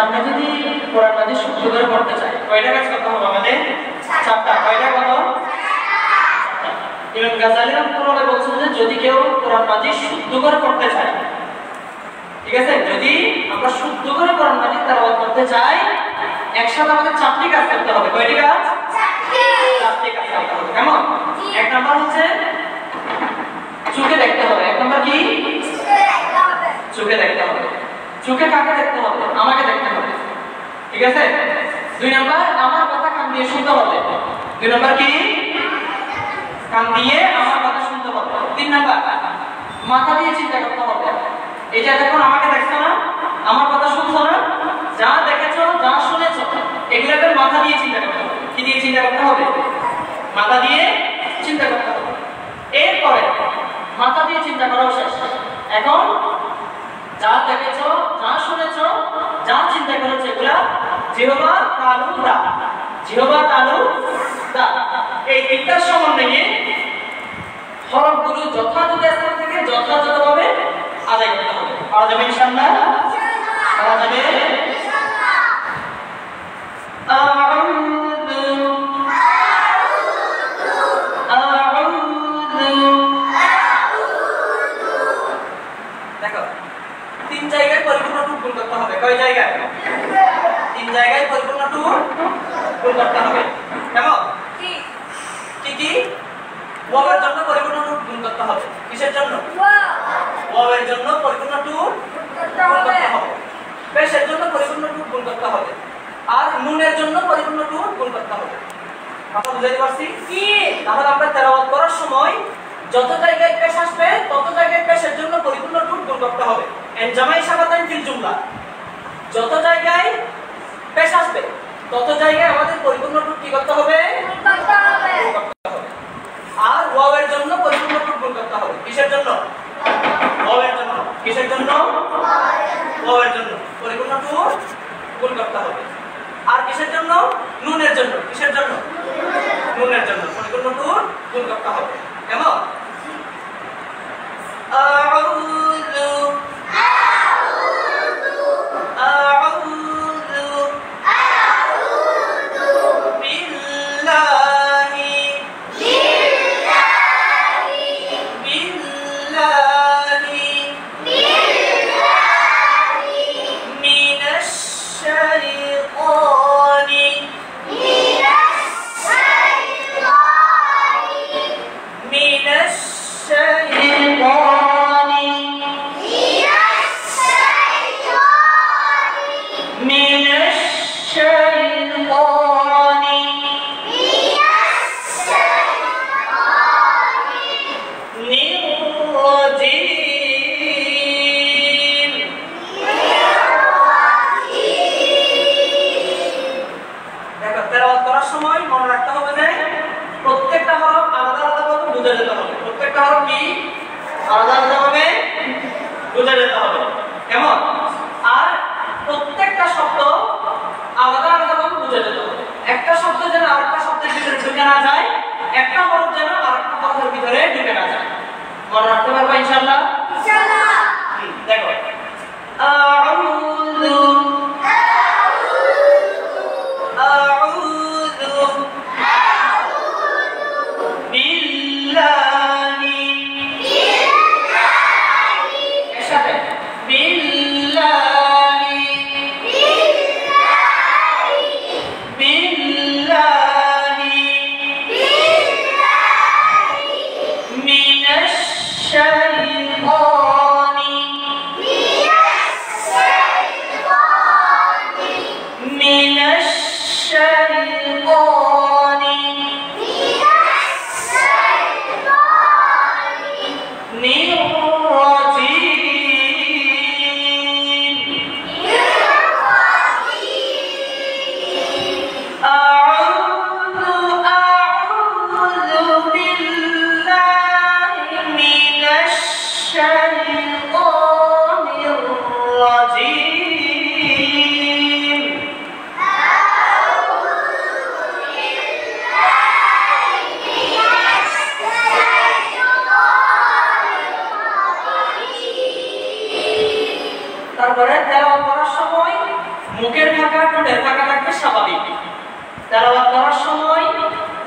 আমরা যদি কোরআন মাজিদ শুদ্ধ করে পড়তে চাই কয়টা কাজ করতে হবে আমাদের? চারটা। কয়টা? কত? ইমাম গাজ্জালী রাহমাতুল্লাহ বলছেন যে যদি কেউ কোরআন মাজিদ শুদ্ধ করে পড়তে চায়, ঠিক আছে, যদি আমরা শুদ্ধ করে কোরআন মাজিদ তেলাওয়াত করতে চাই, একসাথে আমাদের চারটি কাজ করতে হবে। কয়টি কাজ? চারটি কাজ করতে হবে। কেমন? এক নাম্বার হচ্ছে চোখে দেখতে হবে। এক নাম্বার কি? চোখে দেখতে হবে। চোখে কাকে দেখতে হবে? আমাকে দেখতে হবে, ঠিক আছে। দুই নাম্বার আমার কথা কান দিয়ে শুনতে হবে। দুই নাম্বার কি? কান দিয়ে আমার কথা শুনতে হবে। তিন নাম্বার মাথা দিয়ে চিন্তা করতে হবে। এই যে এখন আমাকে দেখছো না, আমার কথা শুনছো না, যা দেখেছো যা শুনেছো এগুলোকে মাথা দিয়ে চিন্তা করতে হবে। কি দিয়ে চিন্তা করতে হবে? মাথা দিয়ে চিন্তা করতে হবে। এরপরে মাথা দিয়ে চিন্তা করাও শেষ। এখন যা দেখেছো যা শুনেছো যা চিন্তা করেছো এগুলা জিহ্বা তালু দা, জিহ্বা তালু দা, এই তিনটার সমন্বয়ে হরফগুলো যথাযথ স্থান থেকে যথাযথভাবে আদায় করতে হবে। পারা যাবে ইনশাআল্লাহ? পারা যাবে? দেখো তিন জায়গায় পরিপূর্ণ টুক গুণ করতে হবে। কয় জায়গায়? তিন জায়গায় পরিপূর্ণ টুক গুণ করতে হবে। কেমন? কি কি? ওয়াওয়ের জন্য পরিপূর্ণ টুক গুণ করতে হবে। কিসের জন্য? ওয়াওয়ের জন্য পরিপূর্ণ টুক গুণ করতে হবে। পেশের জন্য পরিপূর্ণ টুক গুণ করতে হবে। আর নুনের জন্য পরিপূর্ণ টুক গুণ করতে হবে। কথা বুঝাতে পারছি? কি? তাহলে আমরা তেলাওয়াত করার সময় যত জায়গায় পেশ আসবে তত জায়গায় পেশের জন্য পরিপূর্ণ টুক গুণ করতে হবে। এন জামাই সাবাতান ফিল জুমলা, যত জায়গায় পেশ আসবে তত জায়গায় আমাদের পরিপূর্ণ টুক কি করতে হবে? করতে হবে। আর ওয়াওয়ের জন্য পরিপূর্ণ টুক গুণ করতে হবে। কিসের জন্য? ওয়াওয়ের জন্য। কিসের জন্য? ওয়াওয়ের জন্য পরিপূর্ণ টুক গুণ করতে হবে। আর কিসের জন্য? নুনের জন্য। কিসের জন্য? নুনের জন্য পরিপূর্ণ টুক গুণ করতে হবে। কেমন? الشيطان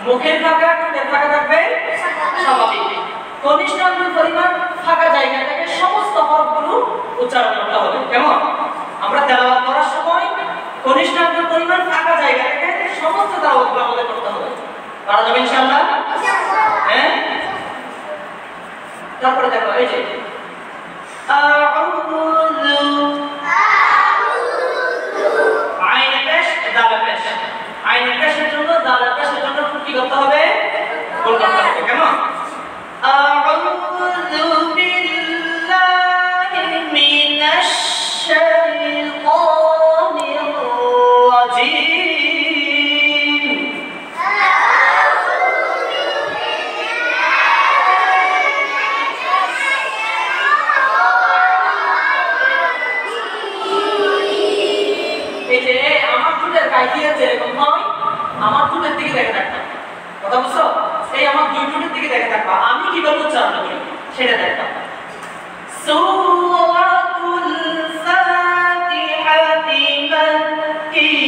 মুখের ফাঁকা ঠোঁটের ফাঁকা থাকবে স্বাভাবিক। কনিষ্ঠ আঙ্গুল পরিমাণ ফাঁকা জায়গা থেকে সমস্ত হরফগুলো উচ্চারণ করতে হবে। কেমন? আমরা তেলাওয়াত করার সময় কনিষ্ঠ আঙ্গুল পরিমাণ ফাঁকা জায়গা থেকে সমস্ত তেলাওয়াতগুলো আমাদের করতে হবে। পারা যাবে ইনশাআল্লাহ? হ্যাঁ। তারপরে দেখো এই যে আইন পেশ দাল পেশ, আইন পেশের জন্য দাল পেশের জন্য কি করতে হবে? গোল করতে হবে। কেমন? আউযু বিল্লাহি মিনাশ শাইতানির রাজিম। যেরকম হয় আমার ঠোঁটের দিকে দেখে থাকবা, কথা বুঝছো? এই আমার দুই ঠোঁটের দিকে দেখে থাকবা, আমি কিভাবে উচ্চারণ করি সেটা দেখবা। সূরাতুল ফাতিহাতি মাক্কিয়াহ,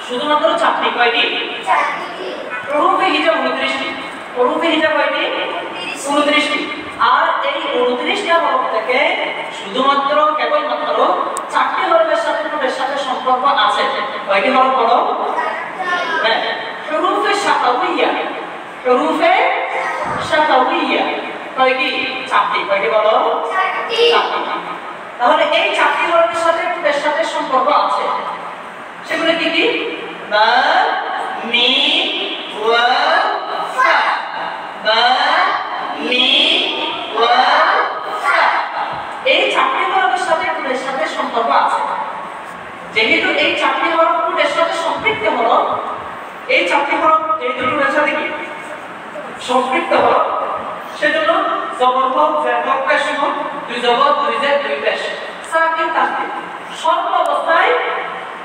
শুধুমাত্র চারটি। কয়টি? হরফে হিজা 29টি। হরফে হিজা কয়টি? 29টি। আর এই 29টা হরফ থেকে শুধুমাত্র কেবলমাত্র চারটি হরফের সাথে ঠোঁটের সাথে সম্পর্ক আছে। কয়টি হরফ বলো? হ্যাঁ, হরফে শাফাউইয়া। হরফে শাফাউইয়া কয়টি? চারটি। কয়টি বলো? চারটি। তাহলে এই চারটি হরফের সাথে ঠোঁটের সাথে সম্পর্ক আছে। সেগুলো কি কি? বা, মিম, ওয়াও, ফা। বা, মিম, ওয়াও, ফা। এই চারটি হরফের সাথে ঠোঁটের সাথে সম্পর্ক আছে। যেহেতু এই চারটি হরফ ঠোঁটের সাথে সম্পৃক্ত হরফ, এই চারটি হরফ যেহেতু ঠোঁটের সাথে কি সম্পৃক্ত হরফ, সেজন্য জবর হোক, জের হোক, পেশ হোক, দুই জবর, দুই জের, দুই পেশ, সাকিন তাসদীদ, সর্ব অবস্থায়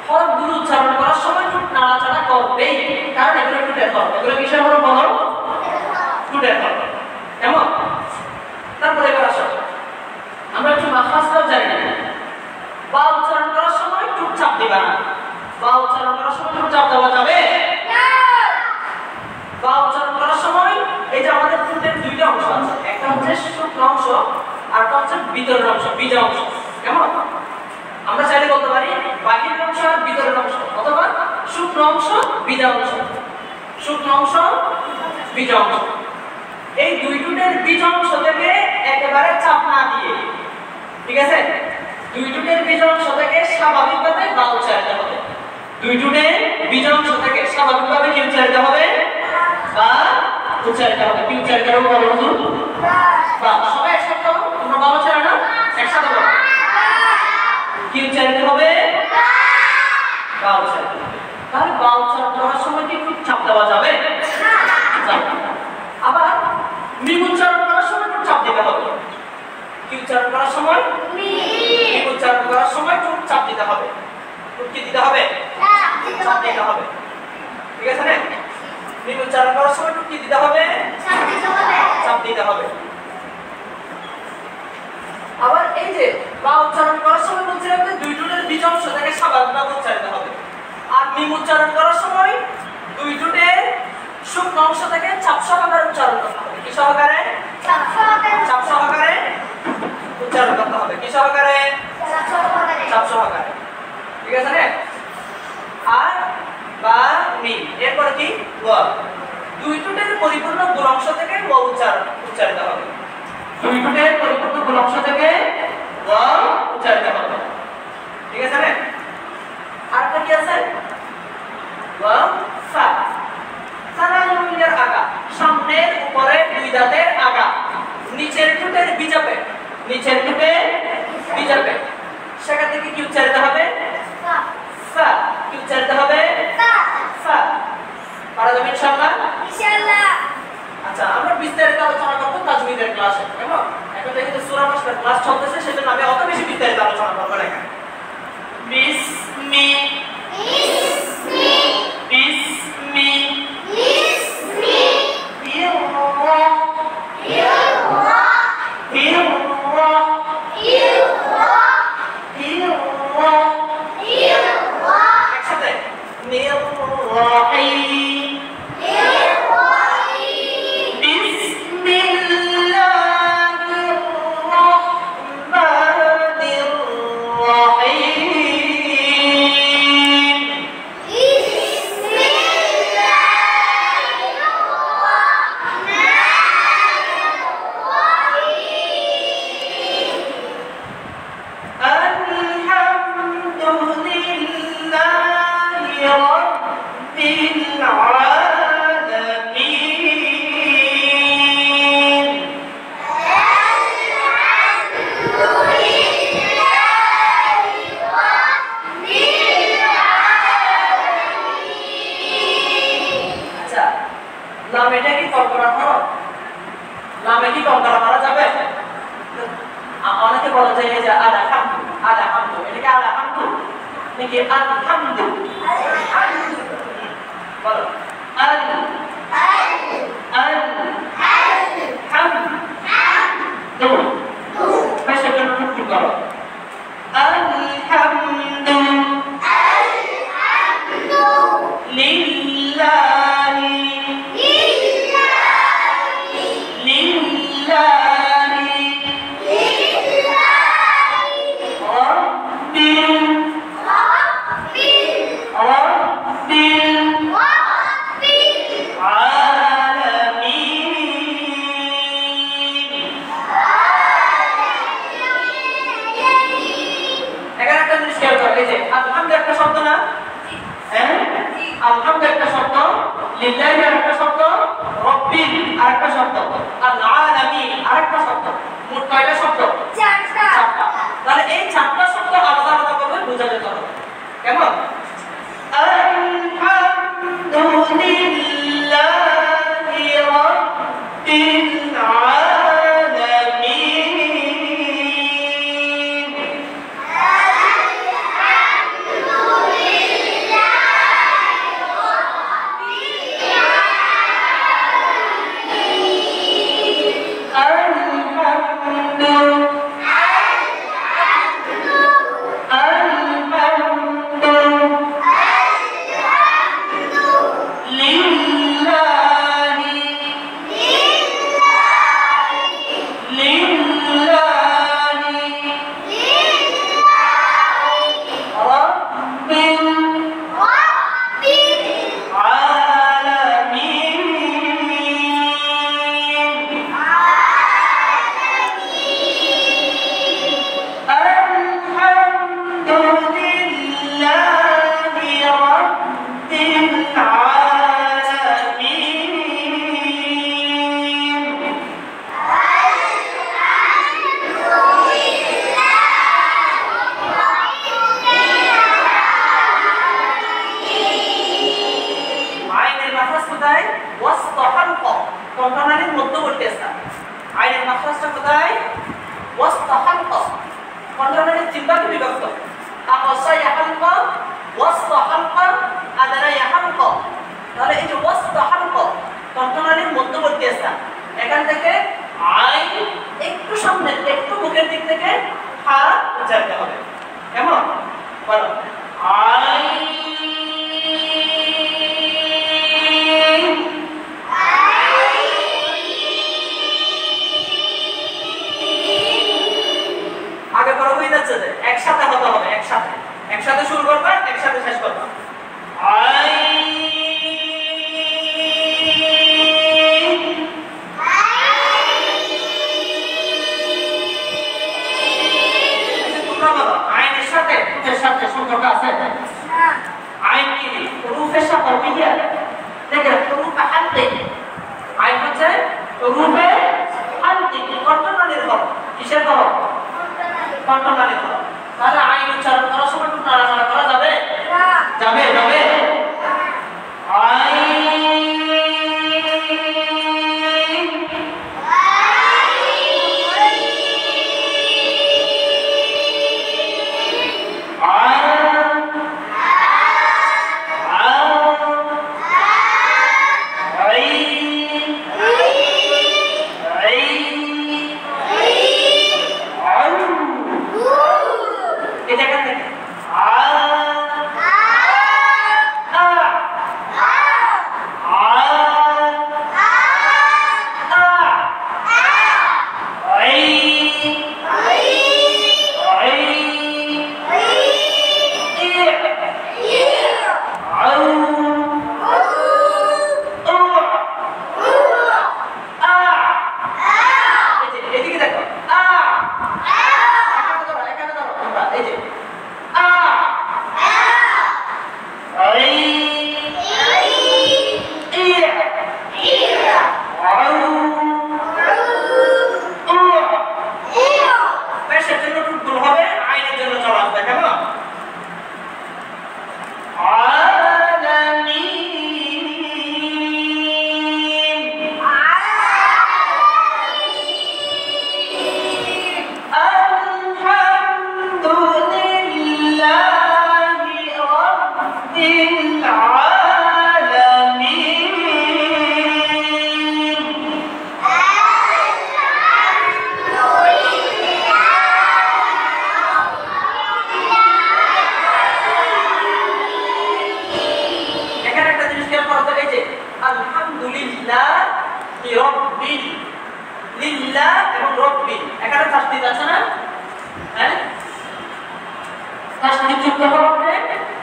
হরফগুলো উচ্চারণ করার সময় ঠোঁট নাড়াচাড়া করবেই, কারণ এগুলো ঠোঁটের হরফ। এগুলো কিসের হরফ বলো? ঠোঁটের হরফ। কেমন? তারপরে এবার আসো, আমরা একটু মাখরাজটাও জানি না। বা উচ্চারণ করার সময় ঠোঁট চাপ দিবা না। বা উচ্চারণ করার সময় ঠোঁট চাপ দেওয়া যাবে না। বা উচ্চারণ করার সময় এই যে আমাদের ঠোঁটের দুইটা অংশ আছে, একটা হচ্ছে শুকনো অংশ আর একটা হচ্ছে ভিতরের অংশ, বীজা অংশ। কেমন? আমরা চাইলে বলতে পারি বাহিরের অংশ আর ভিতরের অংশ, অথবা শুকনো অংশ, বীজা অংশ। শুকনো অংশ, বীজা অংশ। এই দুই ঠোঁটের বীজ অংশ থেকে একেবারে চাপ না দিয়ে, ঠিক আছে, দুই ঠোঁটের বীজ অংশ থেকে স্বাভাবিকভাবে বা উচ্চারিত হবে। দুই ঠোঁটের বীজ অংশ থেকে স্বাভাবিকভাবে কি উচ্চারিত হবে? বা উচ্চারিত হবে। কি উচ্চারিত হবে বলো হুজুর? বা। সবাই একসাথে বলো, তোমরা বাবা ছেড়ে না, একসাথে বলো। কি উচ্চারিত হবে? বা উচ্চারিত হবে। তাহলে বা উচ্চারণ করার সময় কি খুব চাপ দেওয়া যাবে? আবার মিম উচ্চারণ করার সময় খুব চাপ দিতে হবে। কি উচ্চারণ করার সময়? মিম উচ্চারণ করার সময় খুব চাপ দিতে হবে। খুব কি দিতে হবে? চাপ দিতে হবে। ঠিক আছে না? মিম উচ্চারণ করার সময় খুব কি দিতে হবে? চাপ দিতে হবে। আবার এই যে বা উচ্চারণ করার সময় বলছিলাম যে দুই ঠোঁটের বীজ অংশ থেকে স্বাভাবিকভাবে উচ্চারিত হবে। আর মিম উচ্চারণ করার সময় দুই ঠোঁটের শুকনো অংশ থেকে চাপ সহকারে উচ্চারণ করতে হবে। কি সহকারে? চাপ সহকারে উচ্চারণ করতে হবে। কি সহকারে? চাপ সহকারে। ঠিক আছে না? আর বা মিম, এরপর কি? ওয়া। দুই ঠোঁটের পরিপূর্ণ গোল অংশ থেকে ওয়া উচ্চারিত হবে। দুই ঠোঁটের পরিপূর্ণ গোল অংশ থেকে ওয়া উচ্চারিত হবে। ঠিক আছে না? আরেকটা কি আছে? ওয়া ফা। সারা মিমের আগা সামনের উপরে দুই দাঁতের আগা, নিচের ঠোঁটের বিজাপে, নিচের ঠোঁটে বিজাপে, সেখান থেকে কি উচ্চারিত হবে? ফা। কি উচ্চারিত হবে? ফা। পারা যাবে ইনশাআল্লাহ? ইনশাআল্লাহ। আচ্ছা, আমরা বিস্তারিত আলোচনা করব তাজউইদের ক্লাসে, কেমন? এখন দেখি তো সূরা মাসের ক্লাস চলতেছে, সেজন্য আমি অত বেশি বিস্তারিত আলোচনা করব না এখানে। বিসমি বিসমি বিসমি বিসমি ইররা ইররা ইররা ইররা ইররা ইররা একসাথে নিররাহিম নিররাহিম বিসমিল্লাহির রাহমানির রাহিম অনেকে বলা যায় যে আলহামদু, আলহামদু, এটাকে আলহামদু নাকি আলহামদু? আলহামদু বলো। আল আল আল হাম দু পেশা করে টুকু করো। আলহামদু আলহামদু লিল্লাহি লিল্লাহি লিল্লাহি লিল্লাহি আরেকটা শব্দ, রব্বিল আরেকটা শব্দ, আল আলামিন আরেকটা শব্দ, মোট কয়টা শব্দ? চারটা। তাহলে এই চারটা শব্দ আলাদা আলাদা করে বোঝা যেতে হবে, কেমন? আলহামদুলিল্লাহি রাব্বিল এখান থেকে আইন একটু সামনে, একটু মুখের দিক থেকে হা উচ্চারিত হবে, কেমন? বলো আইন আগে বড় হয়ে যাচ্ছে, একসাথে হতে হবে, একসাথে একসাথে শুরু করবা, একসাথে শেষ করবা। আইনের সাথে সাথে সম্পর্ক আছে? আইন কি রূপের সাথে হইয়া দেখে রূপ হাতে আইন কিসের হরফ? কণ্ঠনালীর হরফ। তাহলে আইন উচ্চারণ করার সময় একটু নাড়াচাড়া করা যাবে? যাবে যাবে।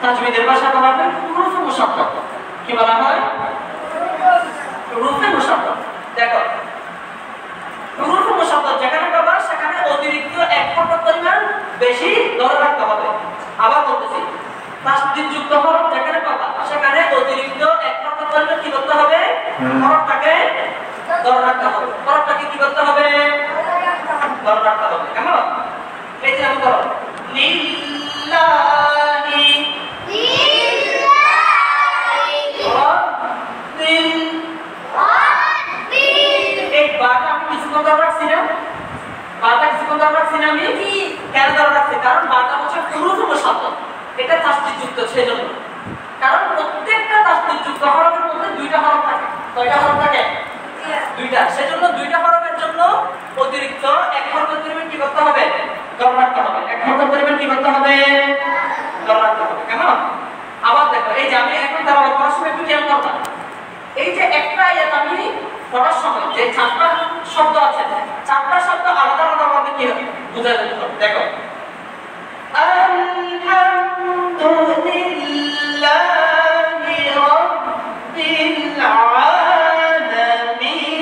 তাজবিদের ভাষা বলা হয় হুরুফে মুশাদ্দাদ। কি বলা হয়? হুরুফে মুশাদ্দাদ। দেখো হুরুফে মুশাদ্দাদ যেখানে পাবা সেখানে অতিরিক্ত এক হরফ পরিমাণ বেশি ধরে রাখতে হবে। আবার বলতেছি, তাসদীদ যুক্ত হরফ যেখানে পাবা সেখানে অতিরিক্ত এক হরফ পরিমাণ কি করতে হবে? হরফটাকে ধরে রাখতে হবে। হরফটাকে কি করতে হবে? ধরে রাখতে হবে। কেমন? এই যে আমি করো লিল্লাহি কারণ বাটা হচ্ছে হুরুফে মুশাদ্দাদ, এটা তাসদীদ যুক্ত সেজন্য। কারণ প্রত্যেকটা তাসদীদ যুক্ত হরফের মধ্যে দুইটা হরফ থাকে। কয়টা হরফ থাকে? দুইটা। সেজন্য দুইটা হরফের জন্য অতিরিক্ত এক হরফের পরিমাণ কি করতে হবে? ধরে রাখতে হবে। এক হরফের পরিমাণ কি করতে হবে? ধরে রাখতে হবে। কেমন? আবার দেখো, এই যে আমি এখন তেলাওয়াত করার সময় একটু খেয়াল করবা, এই যে একটা আয়াত আমি পড়ার সময় যে চারটা শব্দ আছে, চারটা শব্দ আলাদা আলাদা ভাবে কি বুঝা যেতে হবে। দেখো আলহামদুলিল্লাহি রাব্বিল আলামিন।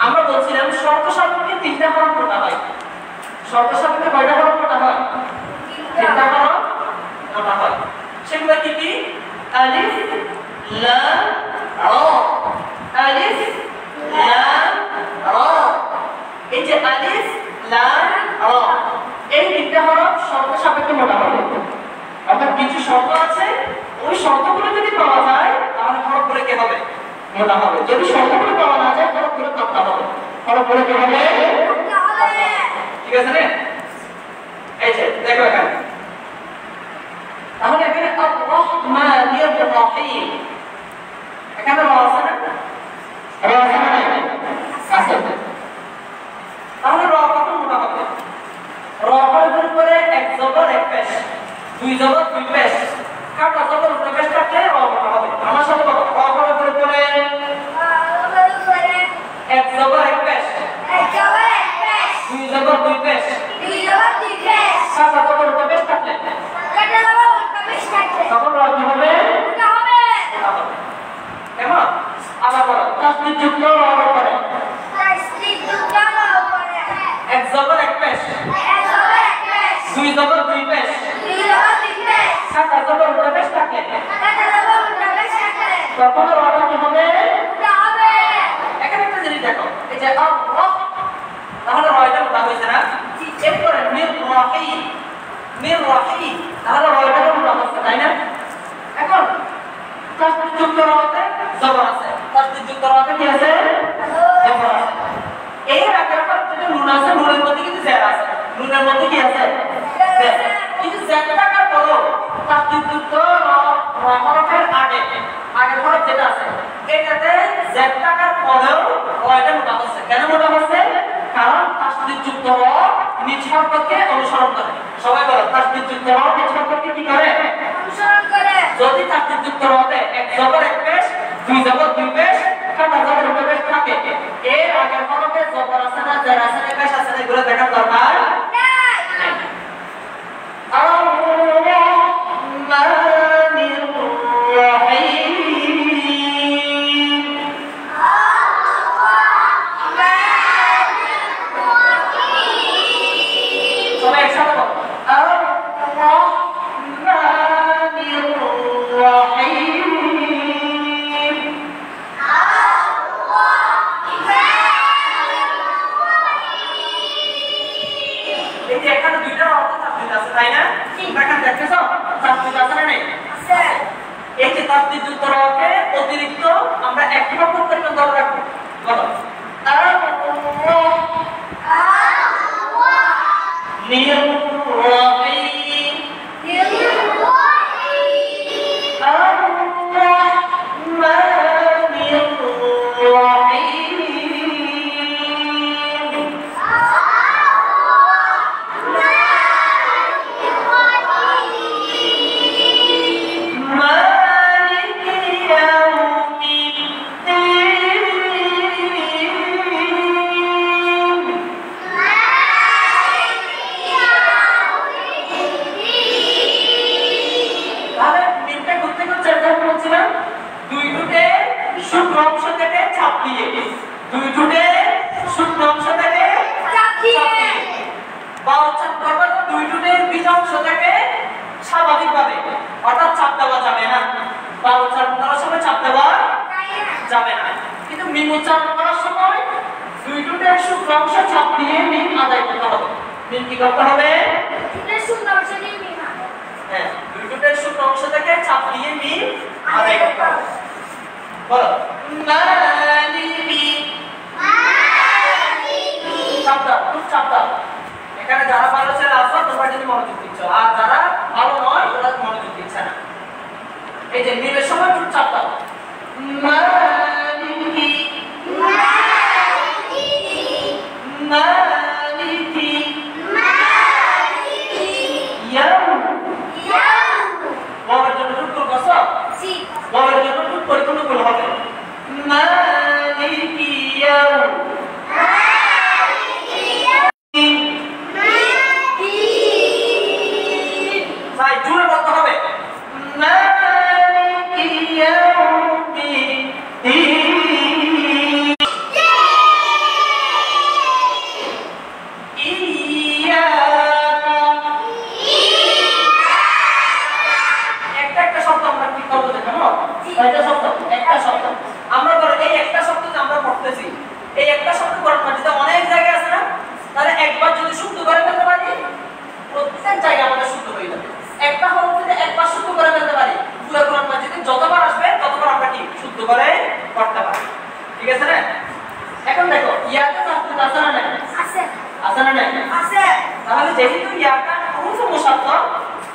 আমরা বলছিলাম শর্ত সাপেক্ষে তিনটা হরফ পড়া হয়। শর্ত সাপেক্ষে কয়টা হরফ পড়া হয়? তিনটা হরফ পড়া হয়। সেগুলো কি কি? আলিফ লাম রা। আলিফ লাম রা। এই যে আলিফ লাম রা, এই তিনটা হরফ শর্ত সাপেক্ষে পড়া হবে। অর্থাৎ কিছু শর্ত আছে, ওই শর্তগুলো যদি পাওয়া যায় তাহলে হরফগুলো কি হবে? মোটা হবে। যদি শর্তগুলো পাওয়া না যায় হরফগুলো কাটতে হবে। হরফগুলো কি হবে? ঠিক আছে না? এই যে দেখো এখানে, তাহলে এখানে আর-রাহমানির রাহিম, এখানে র আছে না? র আছে না? আছে। তাহলে র কত মোটা হবে? র এর উপরে এক জবর এক পেশ, দুই জবর দুই পেশ, কাটা জবর দুই পেশ কাটলে র মোটা হবে। আমার সাথে বলো, র এর উপরে এক জবর এক পেশ, এক জবর তখন রটা কি হবে? এখানে একটা জিনিস দেখো, এই যে আল্লাহ, তাহলে রয়টা মোটা হয়েছে না? এরপরে মির রাহি, তাহলে রয়টা মোটা হচ্ছে, তাই না? এখন তাসদীদ যুক্ত রতে জবর আছে, তাসদীদ যুক্ত রতে কি আছে? জবর আছে। এর আগের পর যে নুন আছে, নুনের মধ্যে কিন্তু জের আছে, নুনের মধ্যে কি আছে? জের। কিন্তু জেরটা কার পড়ো তাসদীদ যুক্ত র হরফের আগের হরফ যেটা আছে এটাতে জেরটা কার পড়েও রয়টা মোটা হচ্ছে। কেন মোটা হচ্ছে? কারণ তাসদীদ যুক্ত র নিজ হরফকে অনুসরণ করে। সবাই বলো, তাসদীদ যুক্ত র নিজ হরফকে কি করে? অনুসরণ করে। যদি তাসদীদ যুক্ত রতে এক জবর এক পেশ, দুই জবর দুই পেশ, কাটা জবর দুই পেশ থাকে, এর আগের হরফে জবর আছে না, জের আছে না, পেশ আছে না, এগুলো দেখার দরকার নাই। আর-রাহমানির রাহিম, সবাই একসাথে বলো, আর-রাহমানির রাহিম। এই যে এখানে দুইটা অর্থ তাসদীদ আছে, তাই না? এখানে দেখতেছো তাসদীদ আছে না নেই? আছে। এই যে তাসদীদ যুক্ত রকে অতিরিক্ত আমরা এক হরফ পরিমাণ ধরে রাখবো। বলো, স্বাভাবিকভাবে, অর্থাৎ চাপ দেওয়া যাবে না। বা উচ্চারণ করার সময় চাপ দেওয়া যাবে না, কিন্তু মিম উচ্চারণ করার সময় দুই টুটের শুক্র অংশ চাপ দিয়ে মিম আদায় করতে হবে। মিম কি করতে হবে? হ্যাঁ, দুই টুটের শুক্র অংশ থেকে চাপ দিয়ে মিম আদায় করতে হবে। বলো, মালিকি, চাপ দাও, খুব চাপ দাও। এখানে যারা ভালো ছেলে আছো তোমরা যদি মনোযোগ দিচ্ছ, আর যারা ভালো নয় ওরা মনোযোগ দিচ্ছে না। এই যে মিমের সময় খুব চাপ দাও। মালিকি, মালিকি, মালিকি, মালিকি, ইয়াউম, ইয়াউম। বাবার জন্য টুট করে বসো। জি। বাবার জন্য টুট পরিপূর্ণ করে হবে। মালিকি ইয়াউম,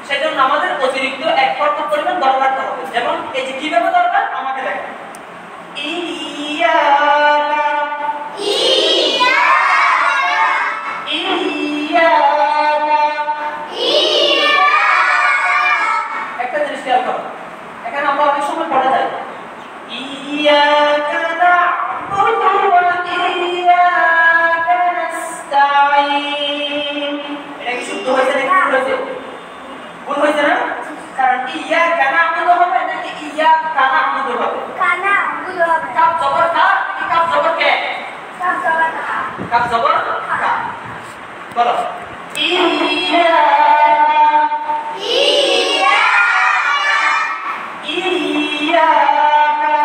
সেজন্য আমাদের অতিরিক্ত এক হরফ পরিমাণ ধরে রাখতে হবে। যেমন এই যে কিভাবে দরকার আমাকে দেখো, ইয়াকা, ইয়াকা, ইয়াকা, একটা জিনিস খেয়াল করো, এখানে আমরা অনেক সময় পড়ে যাই ইয়াকা না'বুদু ওয়া ইয়াকা নাস্তাঈন। এটা কি শুদ্ধ হয়েছে নাকি ভুল হয়েছে? ভুল হয়েছে না? কারণ ইয়াকা না'বুদু হবে নাকি ইয়াকা না'বুদু হবে? কানা'বুদু হবে। কাফ জবর কা নাকি কাফ জবর কে? কাফ জবর কা। কাফ জবর কা। বলো, ইয়াকা, ইয়াকা, ইয়াকা,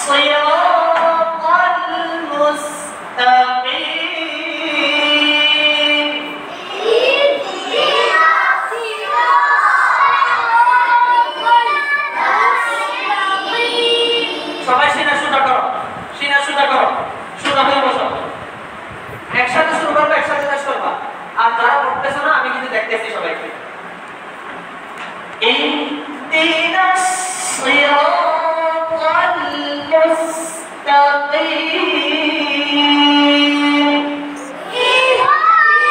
صراط المستقيم করো, সোজা হয়ে বসো, একসাথে শুরু করবে, একসাথে শেষ করবা। আর যারা পড়তেছ না আমি কিন্তু দেখতেছি সবাইকে। ইহদিনাস সিরাতাল মুস্তাকিম, ইহদিনাস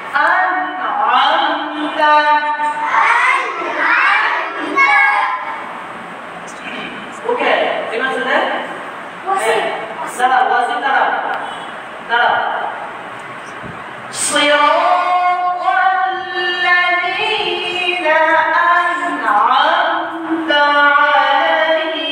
সিরাতাল মুস্তাকিম, সিরাতাল লাযীনা আন'আমতা আলাইহিম, সিরাতাল লাযীনা আন'আমতা আলাইহিম,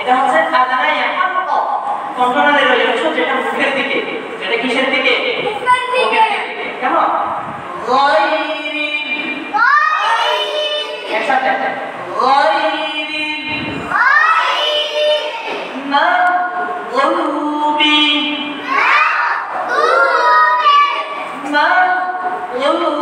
এটা হচ্ছে আদানা ইয়াকাত কন্ট্রোলারের ওই অংশ যেটা মুখের দিকে, যেটা কিসের দিকে? মুখের দিকে। কেমন? গায়রিল, একসাথে গায়রিল মাগদুবি, মাগদুবি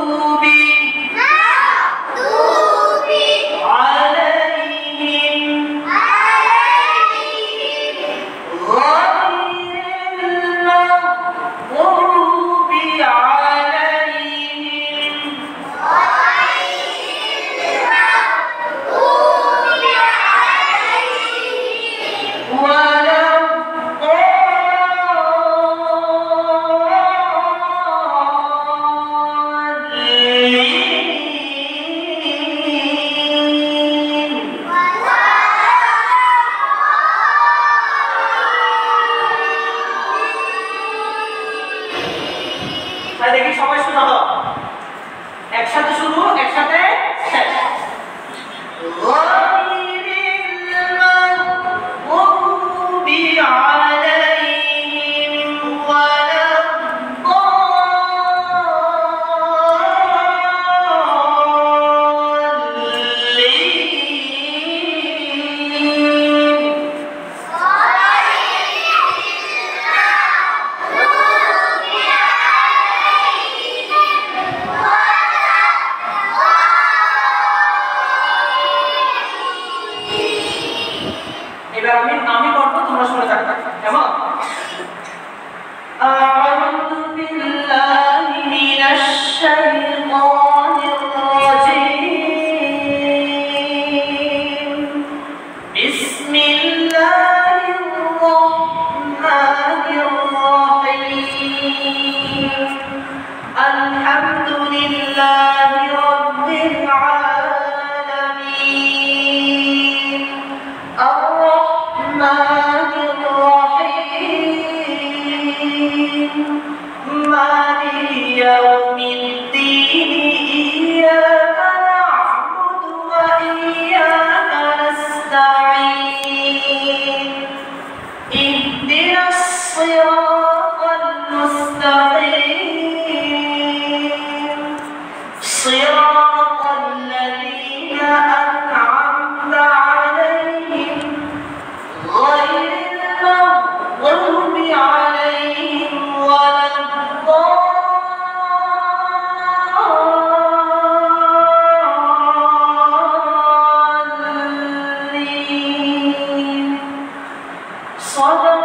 দেখি সবাই শোনা দাও, একসাথে শুরু, একসাথে শেষ। গায়রিল মাগদুবি আলাইহিম এবার আমি করব, তোমরা শুনে থাকবে। কেমন? আউযু বিল্লাহি মিনাশ শাইতানির রাজীম, বিসমিল্লাহির রাহমানির রাহিম, আলহামদুলিল্লাহি রাব্বিল আলামিন, الرحمن صدق